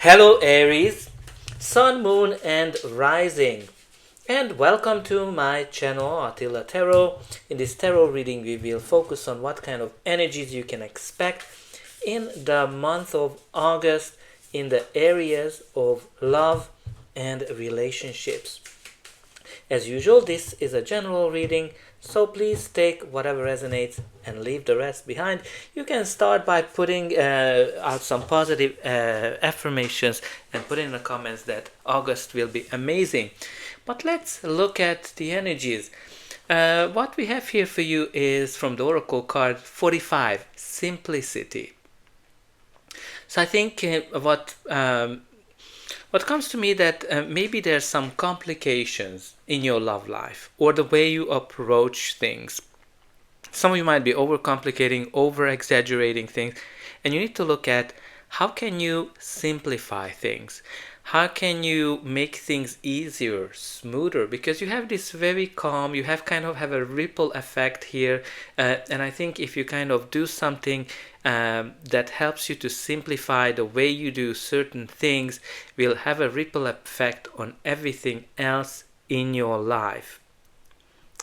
Hello Aries, Sun, Moon and Rising, and welcome to my channel Attila Tarot. In this tarot reading we will focus on what kind of energies you can expect in the month of August in the areas of love and relationships. As usual, this is a general reading, so please take whatever resonates and leave the rest behind. You can start by putting out some positive affirmations and put in the comments that August will be amazing. But let's look at the energies. What we have here for you is from the Oracle card 45, Simplicity. So I think what comes to me that maybe there's some complications in your love life or the way you approach things. Some of you might be overcomplicating, over-exaggerating things, and you need to look at how can you simplify things? How can you make things easier, smoother? Because you have this very calm, you have a ripple effect here, and I think if you kind of do something that helps you to simplify the way you do certain things, will have a ripple effect on everything else in your life.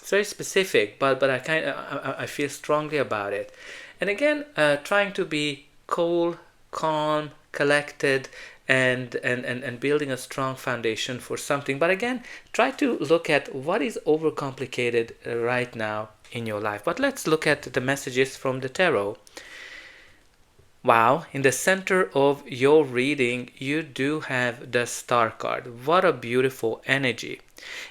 It's very specific, but I feel strongly about it. And again, trying to be cool, calm, collected, and building a strong foundation for something. But again, try to look at what is overcomplicated right now in your life. But let's look at the messages from the tarot. Wow, in the center of your reading, you do have the Star card. What a beautiful energy.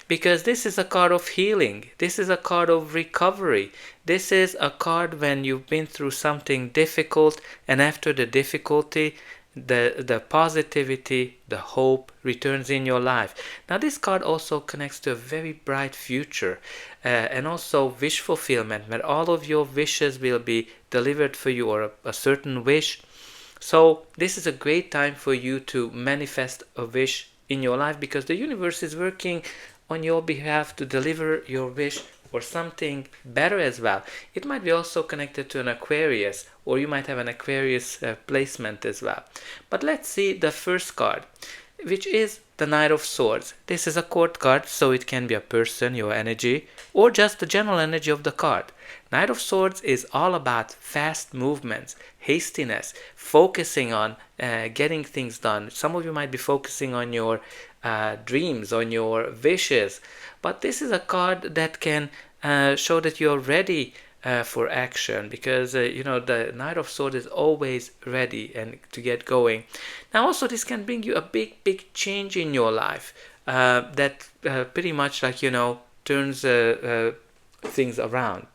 Because this is a card of healing. This is a card of recovery. This is a card when you've been through something difficult, and after the difficulty, the positivity, the hope returns in your life. Now this card also connects to a very bright future and also wish fulfillment, where all of your wishes will be delivered for you, or a certain wish. So this is a great time for you to manifest a wish in your life, because the universe is working on your behalf to deliver your wish or something better as well. It might be also connected to an Aquarius, or you might have an Aquarius placement as well. But let's see the first card, which is the Knight of Swords. This is a court card, so it can be a person, your energy, or just the general energy of the card. Knight of Swords is all about fast movements, hastiness, focusing on getting things done. Some of you might be focusing on your dreams, on your wishes, but this is a card that can show that you're ready for action, because the Knight of Swords is always ready and to get going. Now also this can bring you a big change in your life that pretty much turns things around.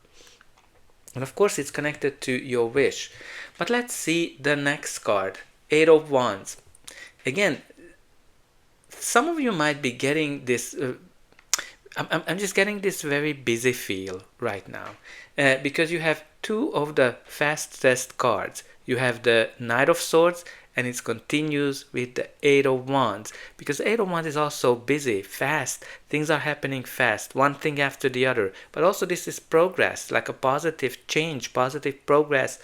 And of course it's connected to your wish. But let's see the next card, Eight of Wands. Again, some of you might be getting this I'm just getting this very busy feel right now, because you have two of the fastest cards. You have the Knight of Swords, and it continues with the Eight of Wands, because Eight of Wands is also busy, fast. Things are happening fast, one thing after the other. But also this is progress, like a positive change, positive progress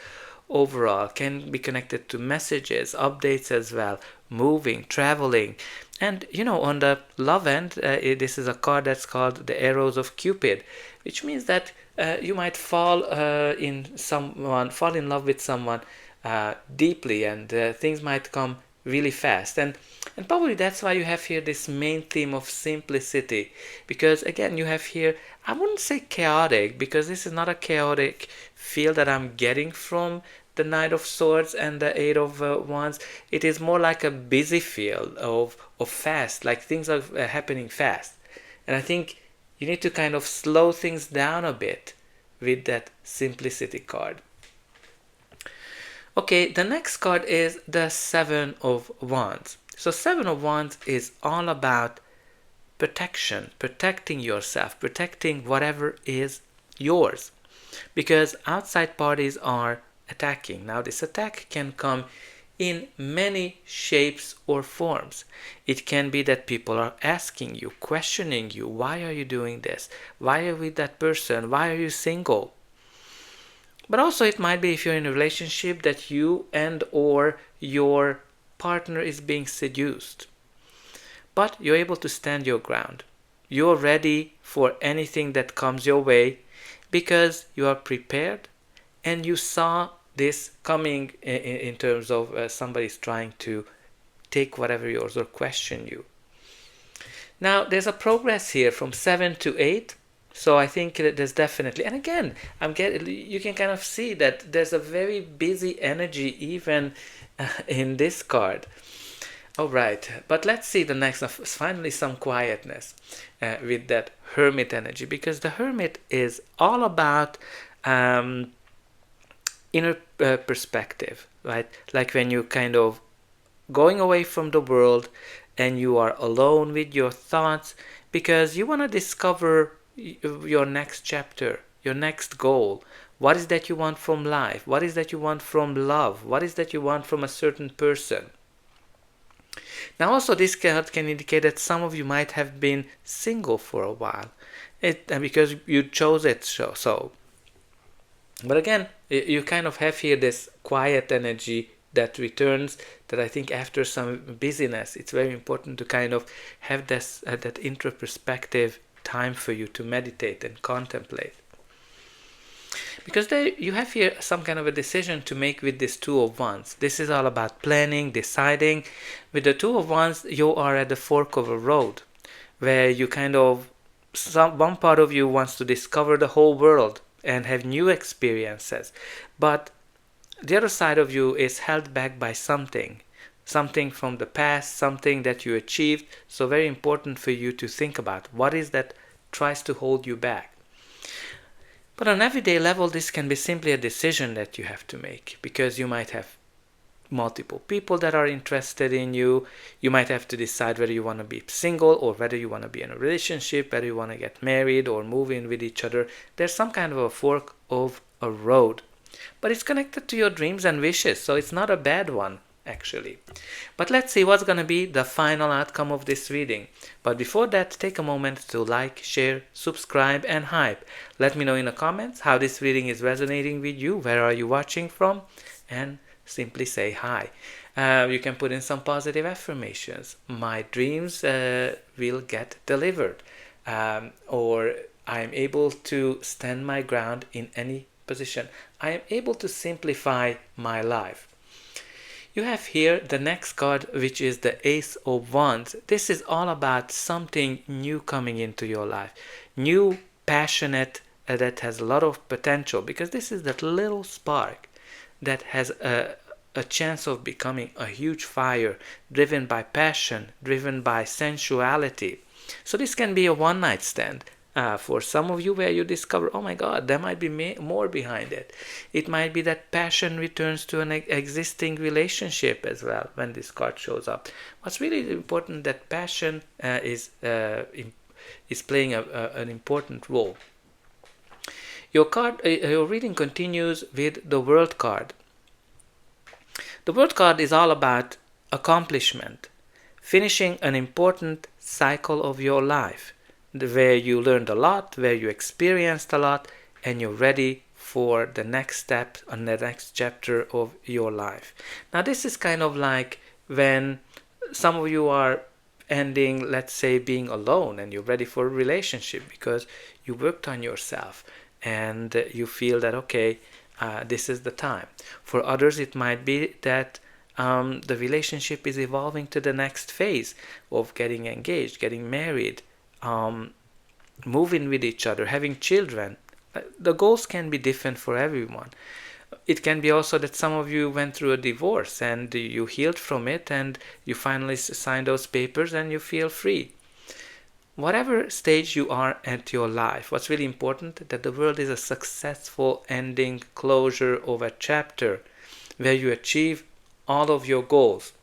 overall. Can be connected to messages, updates as well, moving, traveling. And on the love end, this is a card that's called the Arrows of Cupid, which means that you might fall in love with someone deeply, and things might come really fast. And probably that's why you have here this main theme of simplicity, because again you have here, I wouldn't say chaotic, because this is not a chaotic feel that I'm getting from the Knight of Swords and the Eight of Wands. It is more like a busy feel of fast, like things are happening fast. And I think you need to kind of slow things down a bit with that simplicity card. Okay, the next card is the Seven of Wands. So Seven of Wands is all about protection, protecting yourself, protecting whatever is yours, because outside parties are attacking. Now this attack can come in many shapes or forms. It can be that people are asking you, questioning you, why are you doing this? Why are you with that person? Why are you single? But also it might be, if you're in a relationship, that you and or your partner is being seduced. But you're able to stand your ground. You're ready for anything that comes your way because you are prepared and you saw this coming in terms of somebody's trying to take whatever yours or question you. Now, there's a progress here from 7 to 8. So I think that there's definitely, and again, you can kind of see that there's a very busy energy even in this card. All right, but let's see the next one. Finally, some quietness with that Hermit energy, because the Hermit is all about inner perspective, right? Like when you kind of going away from the world and you are alone with your thoughts because you want to discover your next chapter, your next goal. What is that you want from life? What is that you want from love? What is that you want from a certain person? Now also this card can indicate that some of you might have been single for a while because you chose it so. But again, you kind of have here this quiet energy that returns, that I think after some busyness, it's very important to kind of have this that introspective time for you to meditate and contemplate. Because you have here some kind of a decision to make with this Two of Wands. This is all about planning, deciding. With the Two of Wands, you are at the fork of a road where you kind of, one part of you wants to discover the whole world and have new experiences. But the other side of you is held back by something from the past, something that you achieved. So very important for you to think about what is that tries to hold you back. But on an everyday level, this can be simply a decision that you have to make, because you might have multiple people that are interested in you. You might have to decide whether you want to be single or whether you want to be in a relationship, whether you want to get married or move in with each other. There's some kind of a fork of a road. But it's connected to your dreams and wishes, so it's not a bad one, actually. But let's see what's going to be the final outcome of this reading. But before that, take a moment to like, share, subscribe, and hype. Let me know in the comments how this reading is resonating with you. Where are you watching from? And simply say hi. You can put in some positive affirmations. My dreams will get delivered. Or I am able to stand my ground in any position. I am able to simplify my life. You have here the next card, which is the Ace of Wands. This is all about something new coming into your life. New, passionate, that has a lot of potential, because this is that little spark that has a chance of becoming a huge fire, driven by passion, driven by sensuality. So this can be a one-night stand. For some of you, where you discover, oh my God, there might be more behind it. It might be that passion returns to an existing relationship as well when this card shows up. What's really important, that passion is playing an important role. Your reading continues with the World card. The World card is all about accomplishment, finishing an important cycle of your life, where you learned a lot, where you experienced a lot, and you're ready for the next step and the next chapter of your life. Now this is kind of like when some of you are ending, let's say, being alone, and you're ready for a relationship because you worked on yourself and you feel that, okay, this is the time. For others, it might be that the relationship is evolving to the next phase of getting engaged, getting married, moving with each other, having children. The goals can be different for everyone. It can be also that some of you went through a divorce and you healed from it and you finally signed those papers and you feel free. Whatever stage you are at your life, what's really important, that the world is a successful ending, closure of a chapter where you achieve all of your goals.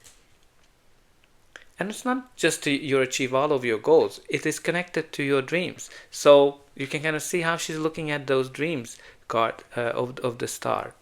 And it's not just you achieve all of your goals, it is connected to your dreams. So you can kind of see how she's looking at those dreams card of the star.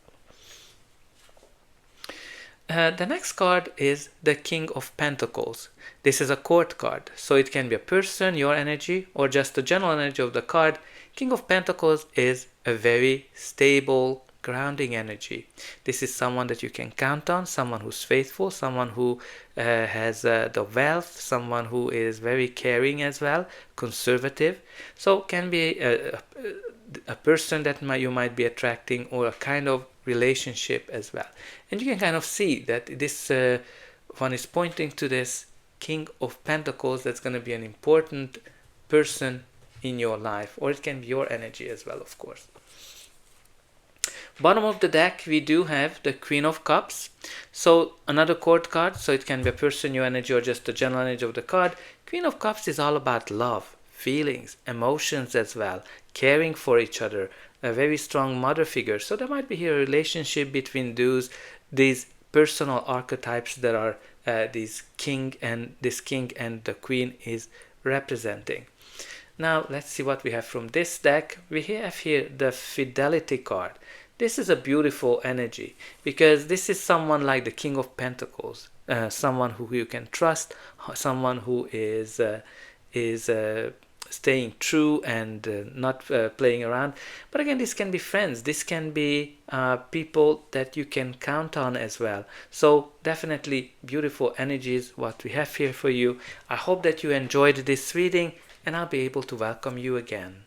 The next card is the King of Pentacles. This is a court card, so it can be a person, your energy, or just the general energy of the card. King of Pentacles is a very stable, grounding energy. This is someone that you can count on, someone who's faithful, someone who has the wealth, someone who is very caring as well, conservative. So can be a person that you might be attracting, or a kind of relationship as well. And you can kind of see that this one is pointing to this King of Pentacles. That's going to be an important person in your life, or it can be your energy as well, of course. Bottom of the deck, we do have the Queen of Cups. So another court card, so it can be a person, your energy, or just the general energy of the card. Queen of Cups is all about love, feelings, emotions as well, caring for each other, a very strong mother figure. So there might be here a relationship between these personal archetypes that are this king and the queen is representing. Now let's see what we have from this deck. We have here the Fidelity card. This is a beautiful energy because this is someone like the King of Pentacles, someone who you can trust, someone who is staying true and not playing around. But again, this can be friends, this can be people that you can count on as well. So definitely beautiful energies what we have here for you. I hope that you enjoyed this reading, and I'll be able to welcome you again.